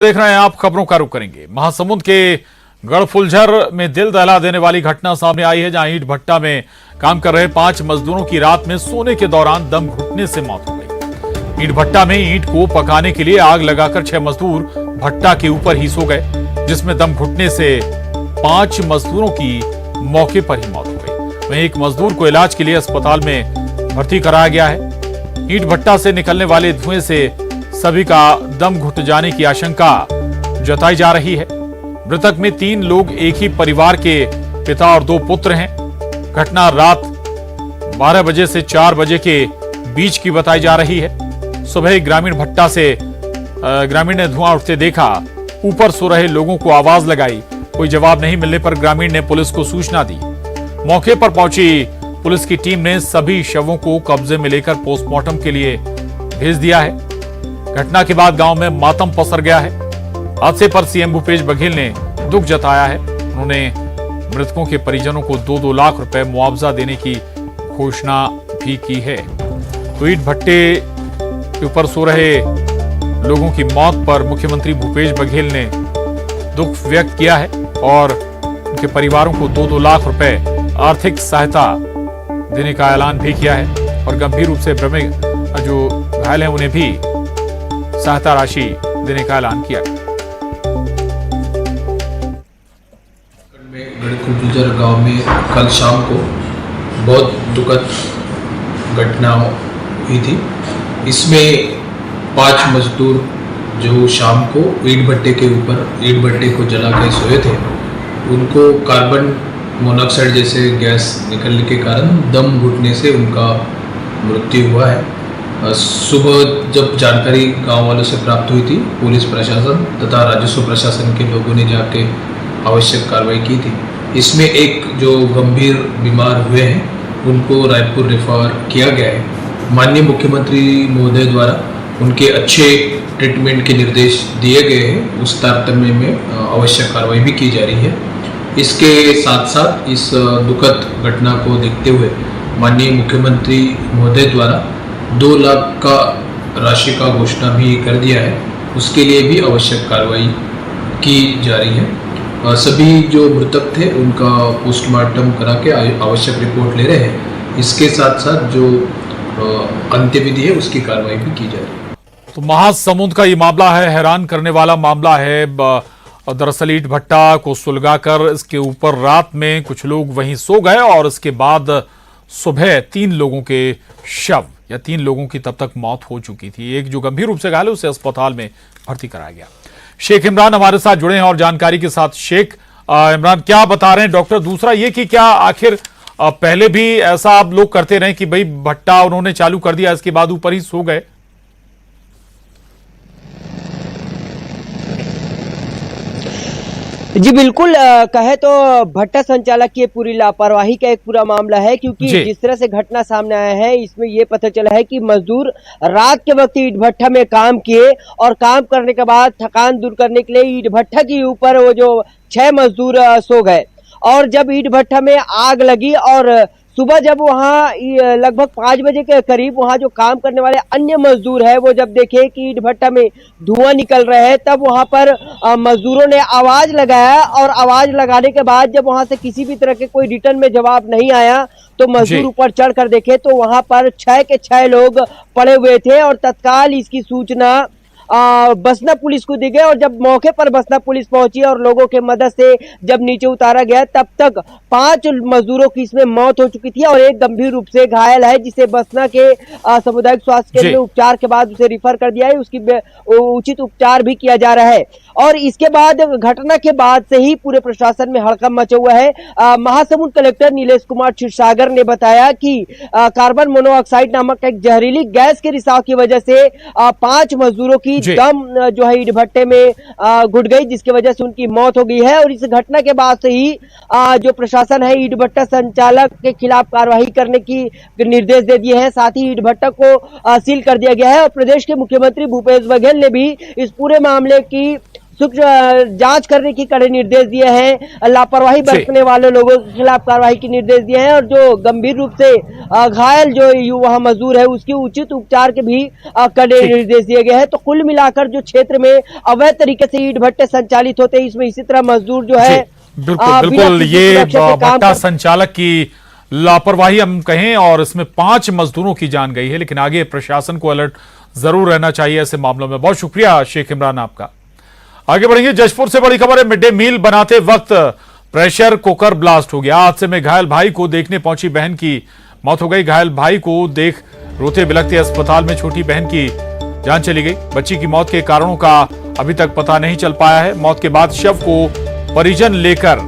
देख रहे हैं आप, खबरों का रुख करेंगे। महासमुंद के गढ़फुलझर में दिल दहला देने वाली घटना सामने आई है, जहां ईंट भट्टा में काम कर रहे 5 मजदूरों की रात में सोने के दौरान दम घुटने से मौत हो गई। ईंट भट्टा में ईंट को पकाने के लिए आग लगाकर 6 मजदूर भट्टा के ऊपर ही सो गए, जिसमें दम घुटने से 5 मजदूरों की मौके पर ही मौत हो गई। वहीं एक मजदूर को इलाज के लिए अस्पताल में भर्ती कराया गया है। ईंट भट्टा से निकलने वाले धुएं से सभी का दम घुट जाने की आशंका जताई जा रही है। मृतक में 3 लोग एक ही परिवार के पिता और 2 पुत्र हैं। घटना रात 12 बजे से 4 बजे के बीच की बताई जा रही है। सुबह ग्रामीण भट्टा से ग्रामीण ने धुआं उठते देखा, ऊपर सो रहे लोगों को आवाज लगाई। कोई जवाब नहीं मिलने पर ग्रामीण ने पुलिस को सूचना दी। मौके पर पहुंची पुलिस की टीम ने सभी शवों को कब्जे में लेकर पोस्टमार्टम के लिए भेज दिया है। घटना के बाद गांव में मातम पसर गया है। हादसे पर सीएम भूपेश बघेल ने दुख जताया है। उन्होंने मृतकों के परिजनों को 2-2 लाख रुपए मुआवजा देने की घोषणा भी की है। तो ईंट भट्टे के ऊपर सो रहे लोगों की मौत पर मुख्यमंत्री भूपेश बघेल ने दुख व्यक्त किया है और उनके परिवारों को 2-2 लाख रुपए आर्थिक सहायता देने का ऐलान भी किया है और गंभीर रूप से जो घायल हैं उन्हें भी सहायता राशि देने का ऐलान किया। गढ़फुलझर गांव में कल शाम को बहुत दुखद घटना हुई थी। इसमें 5 मजदूर जो शाम को ईंट भट्टे के ऊपर ईंट भट्टे को जला के सोए थे, उनको कार्बन मोनोऑक्साइड जैसे गैस निकलने के कारण दम घुटने से उनका मृत्यु हुआ है। सुबह जब जानकारी गांव वालों से प्राप्त हुई थी, पुलिस प्रशासन तथा राजस्व प्रशासन के लोगों ने जाके आवश्यक कार्रवाई की थी। इसमें एक जो गंभीर बीमार हुए हैं उनको रायपुर रेफर किया गया है। माननीय मुख्यमंत्री महोदय द्वारा उनके अच्छे ट्रीटमेंट के निर्देश दिए गए हैं। उस तारतम्य में आवश्यक कार्रवाई भी की जा रही है। इसके साथ साथ इस दुखद घटना को देखते हुए माननीय मुख्यमंत्री महोदय द्वारा 2 लाख का राशि का घोषणा भी कर दिया है। उसके लिए भी आवश्यक कार्रवाई की जा रही है। सभी जो मृतक थे उनका पोस्टमार्टम करा के आवश्यक रिपोर्ट ले रहे हैं। इसके साथ साथ जो अंत्यविधि है उसकी कार्रवाई भी की जा रही है। तो महासमुंद का ये मामला है, हैरान करने वाला मामला है। दरअसल ईंट भट्टा को सुलगाकर इसके ऊपर रात में कुछ लोग वहीं सो गए और इसके बाद सुबह 3 लोगों के शव या 3 लोगों की तब तक मौत हो चुकी थी। एक जो गंभीर रूप से घायल है उसे अस्पताल में भर्ती कराया गया। शेख इमरान हमारे साथ जुड़े हैं और जानकारी के साथ। शेख इमरान, क्या बता रहे हैं डॉक्टर? दूसरा ये कि क्या आखिर पहले भी ऐसा आप लोग करते रहे कि भाई भट्टा उन्होंने चालू कर दिया, इसके बाद ऊपर ही सो गए? जी बिल्कुल, कहे तो भट्टा संचालक की पूरी लापरवाही का एक पूरा मामला है, क्योंकि जिस तरह से घटना सामने आया है इसमें ये पता चला है कि मजदूर रात के वक्त ईंट भट्टा में काम किए और काम करने के बाद थकान दूर करने के लिए ईंट भट्टा के ऊपर वो जो 6 मजदूर सो गए और जब ईंट भट्टा में आग लगी और सुबह जब वहाँ लगभग 5 बजे के करीब वहाँ जो काम करने वाले अन्य मजदूर है वो जब देखे कि ईंट भट्टा में धुआं निकल रहे हैं, तब वहाँ पर मजदूरों ने आवाज लगाया और आवाज लगाने के बाद जब वहाँ से किसी भी तरह के कोई रिटर्न में जवाब नहीं आया तो मजदूर ऊपर चढ़ कर देखे तो वहाँ पर 6 के 6 लोग पड़े हुए थे और तत्काल इसकी सूचना बसना पुलिस को दी गई और जब मौके पर बसना पुलिस पहुंची और लोगों के मदद से जब नीचे उतारा गया तब तक 5 मजदूरों की इसमें मौत हो चुकी थी और एक गंभीर रूप से घायल है, जिसे बसना के सामुदायिक स्वास्थ्य केंद्र में उपचार के बाद उसे रिफर कर दिया है। उसकी उचित उपचार भी किया जा रहा है और इसके बाद घटना के बाद से ही पूरे प्रशासन में हड़कंप मचा हुआ है। महासमुंद कलेक्टर नीलेश कुमार क्षीरसागर ने बताया कि कार्बन मोनोऑक्साइड नामक एक जहरीली गैस के रिसाव की वजह से 5 मजदूरों की दम जो है ईंट भट्टे में घुट गई, जिसकी वजह से उनकी मौत हो गई है और इस घटना के बाद से ही जो प्रशासन है ईंट भट्टा संचालक के खिलाफ कार्रवाई करने की निर्देश दे दिए हैं। साथ ही ईंट भट्टा को सील कर दिया गया है और प्रदेश के मुख्यमंत्री भूपेश बघेल ने भी इस पूरे मामले की जांच करने की कड़े निर्देश दिए हैं, लापरवाही बरतने वाले लोगों के खिलाफ कार्रवाई के निर्देश दिए हैं और जो गंभीर रूप से घायल जो वहाँ मजदूर है उसके उचित उपचार के भी कड़े निर्देश दिए गए हैं। तो कुल मिलाकर जो क्षेत्र में अवैध तरीके से ईंट भट्टे संचालित होते हैं, इसमें इसी तरह मजदूर जो है बिल्कुल ये भट्टा संचालक की लापरवाही हम कहें और इसमें 5 मजदूरों की जान गई है, लेकिन आगे प्रशासन को अलर्ट जरूर रहना चाहिए ऐसे मामलों में। बहुत शुक्रिया शेख इमरान आपका। आगे बढ़ेंगे, जशपुर से बड़ी खबर है। मिड डे मील बनाते वक्त प्रेशर कुकर ब्लास्ट हो गया। हादसे में घायल भाई को देखने पहुंची बहन की मौत हो गई। घायल भाई को देख रोते बिलखते अस्पताल में छोटी बहन की जान चली गई। बच्ची की मौत के कारणों का अभी तक पता नहीं चल पाया है। मौत के बाद शव को परिजन लेकर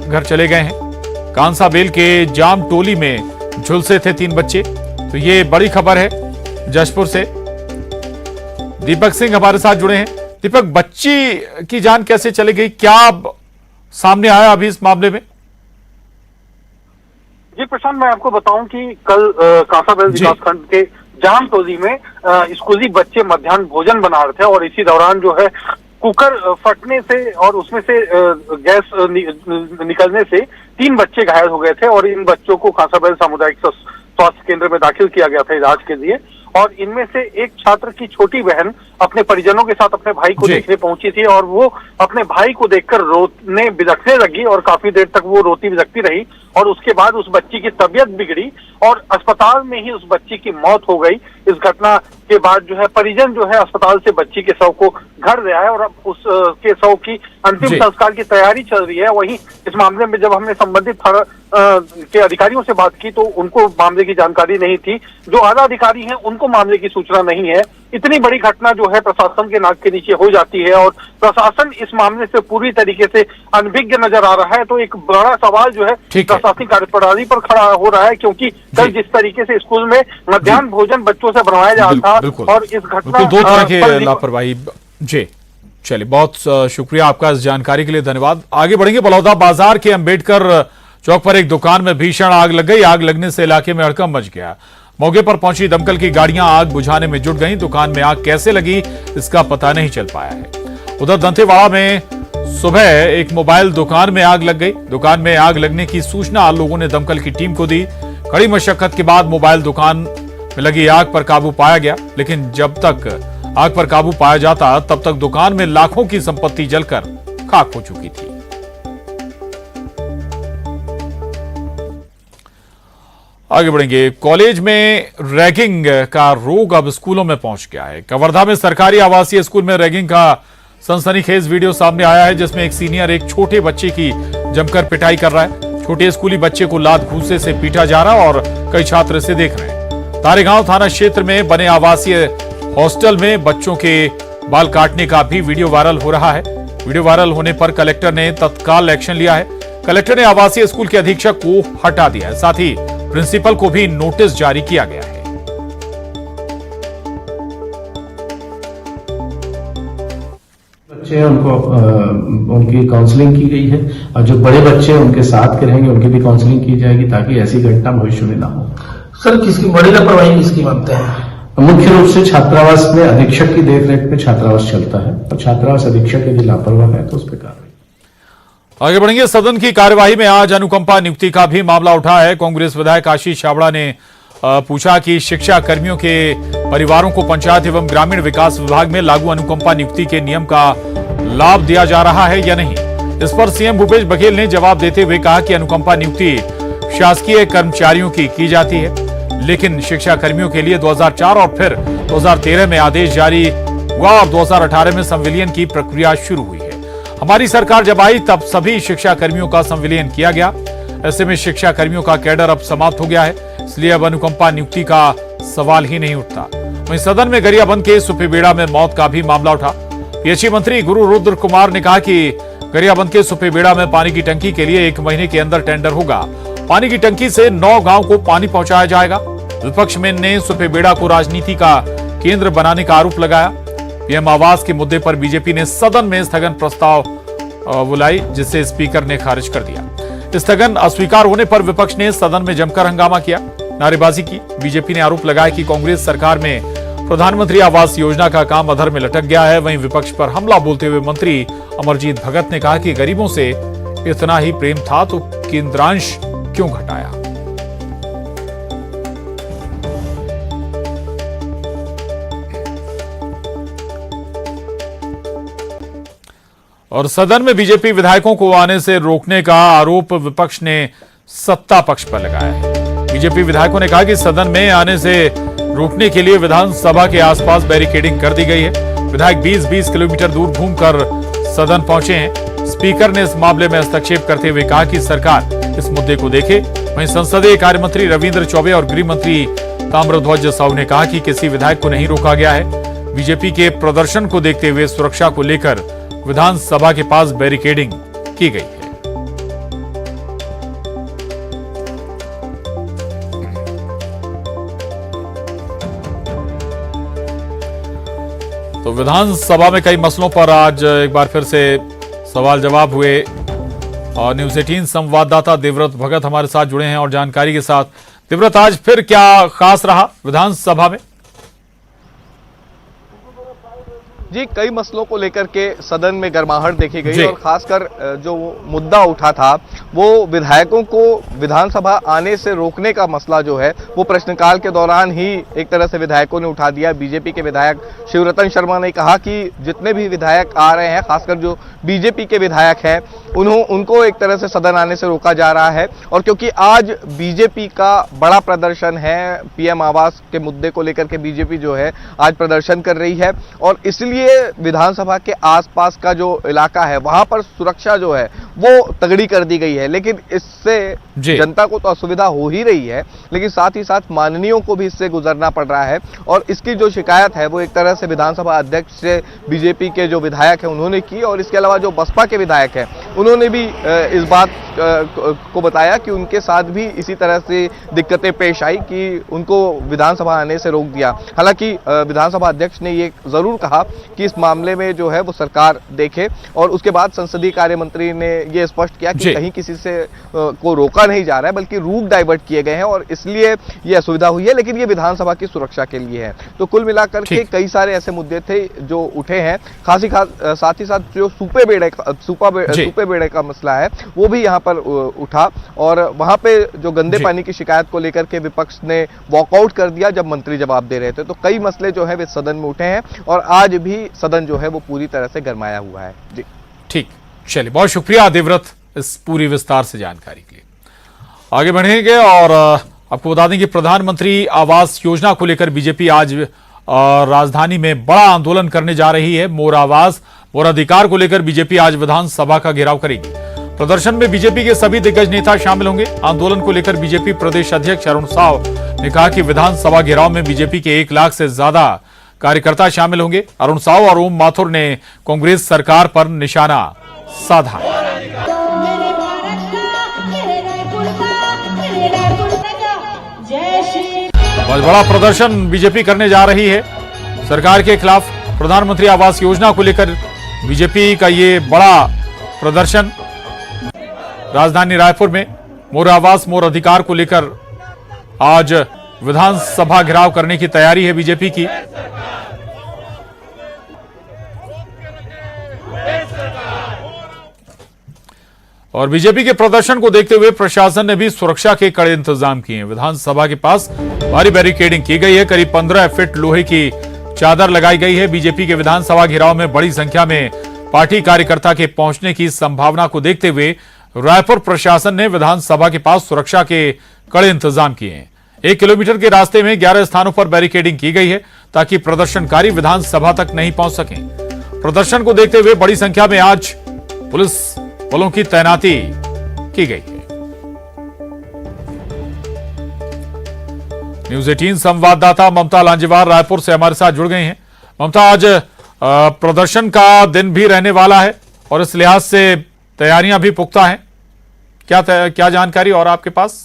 घर चले गए हैं। कांसाबेल के जाम टोली में झुलसे थे 3 बच्चे। तो ये बड़ी खबर है जशपुर से। दीपक सिंह हमारे साथ जुड़े हैं। दीपक, बच्ची की जान कैसे चली गई, क्या सामने आया अभी इस मामले में? जी प्रशांत, मैं आपको बताऊं कि कल कांसाबेल विकासखंड के जाम टोली में स्कूली बच्चे मध्याह्न भोजन बना रहे थे और इसी दौरान जो है कुकर फटने से और उसमें से गैस निकलने से 3 बच्चे घायल हो गए थे और इन बच्चों को कांसाबेल सामुदायिक स्वास्थ्य केंद्र में दाखिल किया गया था इलाज के लिए। और इनमें से एक छात्र की छोटी बहन अपने परिजनों के साथ अपने भाई को देखने पहुंची थी और वो अपने भाई को देखकर रोने बिलखने लगी और काफी देर तक वो रोती बिलखती रही और उसके बाद उस बच्ची की तबीयत बिगड़ी और अस्पताल में ही उस बच्ची की मौत हो गई। इस घटना के बाद जो है परिजन जो है अस्पताल से बच्ची के शव को घर ले आए और अब उस के शव की अंतिम संस्कार की तैयारी चल रही है। वहीं इस मामले में जब हमने संबंधित थाना के अधिकारियों से बात की तो उनको मामले की जानकारी नहीं थी। जो आला अधिकारी हैं उनको मामले की सूचना नहीं है। इतनी बड़ी घटना जो है प्रशासन के नाक के नीचे हो जाती है और प्रशासन इस मामले से पूरी तरीके से अनभिज्ञ नजर आ रहा है। तो एक बड़ा सवाल जो है प्रशासनिक कार्यप्रणाली पर खड़ा हो रहा है, क्योंकि कल जिस तरीके से स्कूल में मध्याह्न भोजन बच्चों से बनवाया जा रहा था और इस घटना 2 तरह के लापरवाही। जी चलिए, बहुत शुक्रिया आपका इस जानकारी के लिए, धन्यवाद। आगे बढ़ेंगे, बलौदा बाजार के अंबेडकर चौक पर एक दुकान में भीषण आग लग गई। आग लगने से इलाके में हड़कंप मच गया। मौके पर पहुंची दमकल की गाड़ियां आग बुझाने में जुट गईं। दुकान में आग कैसे लगी इसका पता नहीं चल पाया है। उधर दंतेवाड़ा में सुबह एक मोबाइल दुकान में आग लग गई। दुकान में आग लगने की सूचना लोगों ने दमकल की टीम को दी। कड़ी मशक्कत के बाद मोबाइल दुकान में लगी आग पर काबू पाया गया, लेकिन जब तक आग पर काबू पाया जाता तब तक दुकान में लाखों की संपत्ति जलकर खाक हो चुकी थी। आगे बढ़ेंगे, कॉलेज में रैगिंग का रोग अब स्कूलों में पहुंच गया है। कवर्धा में सरकारी आवासीय स्कूल में रैगिंग का सनसनीखेज वीडियो सामने आया है, जिसमें एक सीनियर एक छोटे बच्चे की जमकर पिटाई कर रहा है। छोटे स्कूली बच्चे को लात घूंसे से पीटा जा रहा और कई छात्र इसे देख रहे हैं। तारेगांव थाना क्षेत्र में बने आवासीय हॉस्टल में बच्चों के बाल काटने का भी वीडियो वायरल हो रहा है। वीडियो वायरल होने पर कलेक्टर ने तत्काल एक्शन लिया है। कलेक्टर ने आवासीय स्कूल के अधीक्षक को हटा दिया है, साथ ही प्रिंसिपल को भी नोटिस जारी किया गया है। बच्चे उनको उनकी काउंसलिंग की गई है और जो बड़े बच्चे उनके साथ के रहेंगे उनकी भी काउंसलिंग की जाएगी ताकि ऐसी घटना भविष्य में ना हो। सर, किसकी बड़ी लापरवाही किसकी मानते हैं? मुख्य रूप से छात्रावास में अधीक्षक की देखरेख में छात्रावास चलता है और छात्रावास अधीक्षक यदि लापरवाह है तो उस पर कार्रवाई। आगे बढ़ेंगे, सदन की कार्यवाही में आज अनुकंपा नियुक्ति का भी मामला उठा है। कांग्रेस विधायक आशीष छाबड़ा ने पूछा कि शिक्षा कर्मियों के परिवारों को पंचायत एवं ग्रामीण विकास विभाग में लागू अनुकंपा नियुक्ति के नियम का लाभ दिया जा रहा है या नहीं। इस पर सीएम भूपेश बघेल ने जवाब देते हुए कहा कि अनुकंपा नियुक्ति शासकीय कर्मचारियों की जाती है, लेकिन शिक्षा कर्मियों के लिए 2004 और फिर 2013 में आदेश जारी हुआ और 2018 में संविलियन की प्रक्रिया शुरू हुई है। हमारी सरकार जब आई तब सभी शिक्षा कर्मियों का संविलियन किया गया। ऐसे में शिक्षा कर्मियों का कैडर अब समाप्त हो गया है, इसलिए अब अनुकंपा नियुक्ति का सवाल ही नहीं उठता। वहीं सदन में गरियाबंद के सुपेबेड़ा में मौत का भी मामला उठा। पीएचई मंत्री गुरु रुद्र कुमार ने कहा कि गरियाबंद के सुपेबेड़ा में पानी की टंकी के लिए 1 महीने के अंदर टेंडर होगा। पानी की टंकी से 9 गांव को पानी पहुंचाया जाएगा। विपक्ष में ने सुपेबेड़ा को राजनीति का केंद्र बनाने का आरोप लगाया। पीएम आवास के मुद्दे पर बीजेपी ने सदन में स्थगन प्रस्ताव बुलाई, जिसे स्पीकर ने खारिज कर दिया। स्थगन अस्वीकार होने पर विपक्ष ने सदन में जमकर हंगामा किया, नारेबाजी की। बीजेपी ने आरोप लगाया कि कांग्रेस सरकार में प्रधानमंत्री आवास योजना का काम अधर में लटक गया है। वहीं विपक्ष पर हमला बोलते हुए मंत्री अमरजीत भगत ने कहा कि गरीबों से इतना ही प्रेम था तो केंद्रांश क्यों घटाया। और सदन में बीजेपी विधायकों को आने से रोकने का आरोप विपक्ष ने सत्ता पक्ष पर लगाया है। बीजेपी विधायकों ने कहा कि सदन में आने से रोकने के लिए विधानसभा के आसपास बैरिकेडिंग कर दी गई है। विधायक 20-20 किलोमीटर दूर घूमकर सदन पहुंचे हैं। स्पीकर ने इस मामले में हस्तक्षेप करते हुए कहा कि सरकार इस मुद्दे को देखे। वहीं संसदीय कार्य मंत्री रविंद्र चौबे और गृह मंत्री ताम्रध्वज साहू ने कहा कि किसी विधायक को नहीं रोका गया है। बीजेपी के प्रदर्शन को देखते हुए सुरक्षा को लेकर विधानसभा के पास बैरिकेडिंग की गई है। तो विधानसभा में कई मसलों पर आज एक बार फिर से सवाल जवाब हुए और न्यूज़ 18 संवाददाता देवव्रत भगत हमारे साथ जुड़े हैं और जानकारी के साथ। देवव्रत, आज फिर क्या खास रहा विधानसभा में? जी, कई मसलों को लेकर के सदन में गर्माहट देखी गई और खासकर जो मुद्दा उठा था वो विधायकों को विधानसभा आने से रोकने का मसला जो है वो प्रश्नकाल के दौरान ही एक तरह से विधायकों ने उठा दिया। बीजेपी के विधायक शिवरतन शर्मा ने कहा कि जितने भी विधायक आ रहे हैं, खासकर जो बीजेपी के विधायक हैं, उनको एक तरह से सदन आने से रोका जा रहा है। और क्योंकि आज बीजेपी का बड़ा प्रदर्शन है, पीएम आवास के मुद्दे को लेकर के बीजेपी जो है आज प्रदर्शन कर रही है और इसलिए विधानसभा के आसपास का जो इलाका है वहां पर सुरक्षा जो है वो तगड़ी कर दी गई है। लेकिन इससे जनता को तो असुविधा हो ही रही है, लेकिन साथ ही साथ माननीयों को भी इससे गुजरना पड़ रहा है। और इसकी जो शिकायत है वो एक तरह से विधानसभा अध्यक्ष से बीजेपी के जो विधायक हैं उन्होंने की और इसके अलावा जो बसपा के विधायक हैं उन्होंने भी इस बात को बताया कि उनके साथ भी इसी तरह से दिक्कतें पेश आई कि उनको विधानसभा आने से रोक दिया। हालांकि विधानसभा अध्यक्ष ने ये जरूर कहा कि इस मामले में जो है वो सरकार देखे और उसके बाद संसदीय कार्य मंत्री ने ये स्पष्ट किया कि कहीं किसी से को रोका नहीं जा रहा है बल्कि रूट डाइवर्ट किए गए हैं और इसलिए ये असुविधा हुई है, लेकिन ये विधानसभा की सुरक्षा के लिए है। तो कुल मिलाकर के कई सारे ऐसे मुद्दे थे जो उठे हैं। साथ ही साथ जो सूपे बेड़े का मसला है वो भी यहाँ पर उठा और वहां पे जो गंदे पानी की शिकायत को लेकर के विपक्ष ने वॉकआउट कर दिया जब मंत्री जवाब दे रहे थे। तो कई मसले जो है वे सदन में उठे हैं और आज भी सदन जो है वो पूरी तरह से गरमाया हुआ है। जी ठीक, चलिए, बहुत शुक्रिया देवव्रत इस पूरी विस्तार से जानकारी के लिए। आगे बढ़ेंगे और आपको बता दें कि प्रधानमंत्री आवास योजना को लेकर बीजेपी आज राजधानी में बड़ा आंदोलन करने जा रही है। मोर आवास मोर अधिकार को लेकर बीजेपी आज विधानसभा का घेराव करेगी। प्रदर्शन में बीजेपी के सभी दिग्गज नेता शामिल होंगे। आंदोलन को लेकर बीजेपी प्रदेश अध्यक्ष अरुण साव ने कहा कि विधानसभा घेराव में बीजेपी के 1 लाख से ज्यादा कार्यकर्ता शामिल होंगे। अरुण साव और ओम माथुर ने कांग्रेस सरकार पर निशाना साधा। बहुत बड़ा प्रदर्शन बीजेपी करने जा रही है सरकार के खिलाफ। प्रधानमंत्री आवास योजना को लेकर बीजेपी का ये बड़ा प्रदर्शन राजधानी रायपुर में मोर आवास मोर अधिकार को लेकर आज विधानसभा घेराव करने की तैयारी है बीजेपी की। और बीजेपी के प्रदर्शन को देखते हुए प्रशासन ने भी सुरक्षा के कड़े इंतजाम किए हैं। विधानसभा के पास भारी बैरिकेडिंग की गई है। करीब 15 फीट लोहे की चादर लगाई गई है। बीजेपी के विधानसभा घेराव में बड़ी संख्या में पार्टी कार्यकर्ता के पहुंचने की संभावना को देखते हुए रायपुर प्रशासन ने विधानसभा के पास सुरक्षा के कड़े इंतजाम किए हैं। 1 किलोमीटर के रास्ते में 11 स्थानों पर बैरिकेडिंग की गई है ताकि प्रदर्शनकारी विधानसभा तक नहीं पहुंच सकें। प्रदर्शन को देखते हुए बड़ी संख्या में आज पुलिस बलों की तैनाती की गई है। न्यूज़ 18 संवाददाता ममता लांजेवार रायपुर से हमारे साथ जुड़ गई हैं। ममता, आज प्रदर्शन का दिन भी रहने वाला है और इस लिहाज से तैयारियां भी पुख्ता हैं। क्या जानकारी और आपके पास?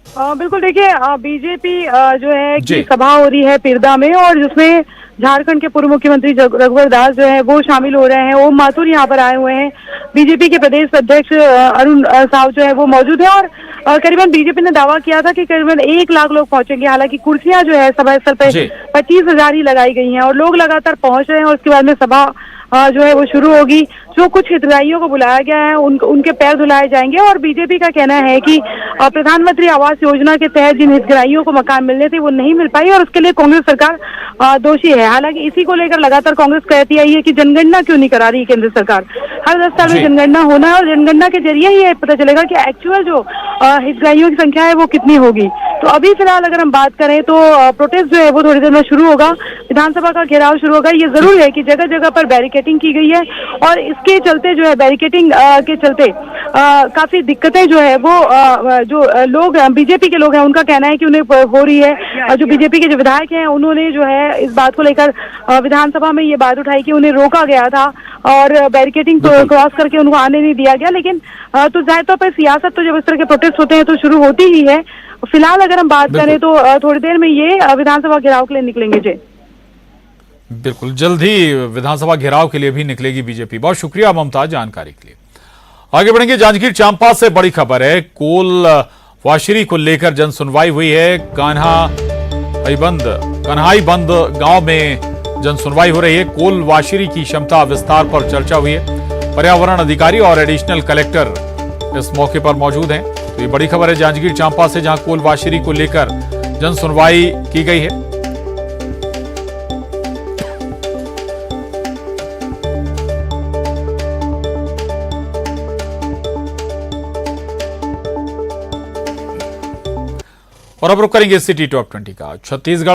बिल्कुल, देखिए बीजेपी जो है की सभा हो रही है पिरदा में और जिसमें झारखंड के पूर्व मुख्यमंत्री रघुवर दास जो है वो शामिल हो रहे हैं। ओम माथुर यहाँ पर आए हुए हैं। बीजेपी के प्रदेश अध्यक्ष अरुण साव जो है वो मौजूद है और करीबन बीजेपी ने दावा किया था कि करीबन 1 लाख लोग पहुंचेंगे। हालांकि कुर्सियां जो है सभा स्थल पे 25,000 ही लगाई गई हैं और लोग लगातार पहुंच रहे हैं और उसके बाद में सभा जो है वो शुरू होगी। जो कुछ हितग्राहियों को बुलाया गया है उनके पैर धुलाए जाएंगे और बीजेपी का कहना है कि प्रधानमंत्री आवास योजना के तहत जिन हितग्राहियों को मकान मिलने थे वो नहीं मिल पाई और उसके लिए कांग्रेस सरकार दोषी है। हालांकि इसी को लेकर लगातार कांग्रेस कहती आई है कि जनगणना क्यों नहीं करा रही केंद्र सरकार। हर 10 साल में जनगणना होना है और जनगणना के जरिए ही पता चलेगा कि एक्चुअल जो हितग्राहियों की संख्या है वो कितनी होगी। तो अभी फिलहाल अगर हम बात करें तो प्रोटेस्ट जो है वो थोड़ी देर में शुरू होगा, विधानसभा का घेराव शुरू होगा। ये जरूर है कि जगह जगह पर बैरिकेडिंग की गई है और इसके चलते जो है बैरिकेडिंग के चलते काफी दिक्कतें जो है वो जो लोग बीजेपी के लोग हैं उनका कहना है कि उन्हें हो रही है। जो बीजेपी के जो विधायक हैं उन्होंने जो है इस बात को लेकर विधानसभा में ये बात उठाई कि उन्हें रोका गया था और बैरिकेडिंग क्रॉस करके उनको आने नहीं दिया गया। लेकिन तो जाहिर तौर पर सियासत तो जब इस तरह के प्रोटेस्ट होते हैं तो शुरू होती ही है। फिलहाल अगर हम बात करें तो थोड़ी देर में ये विधानसभा घेराव के लिए निकलेंगे। जी बिल्कुल, जल्द ही विधानसभा घेराव के लिए भी निकलेगी बीजेपी। बहुत शुक्रिया ममता जानकारी के लिए। आगे बढ़ेंगे, जांजगीर चांपा से बड़ी खबर है। कोल वाशरी को लेकर जन सुनवाई हुई है। कन्हाई बंद गांव में जन सुनवाई हो रही है। कोल वाशरी की क्षमता विस्तार पर चर्चा हुई है। पर्यावरण अधिकारी और एडिशनल कलेक्टर इस मौके पर मौजूद हैं। तो ये बड़ी खबर है जांजगीर चांपा से, जहां कोल वाशरी को लेकर जन सुनवाई की गई है। और अब रुक करेंगे सिटी टॉप 20 का। छत्तीसगढ़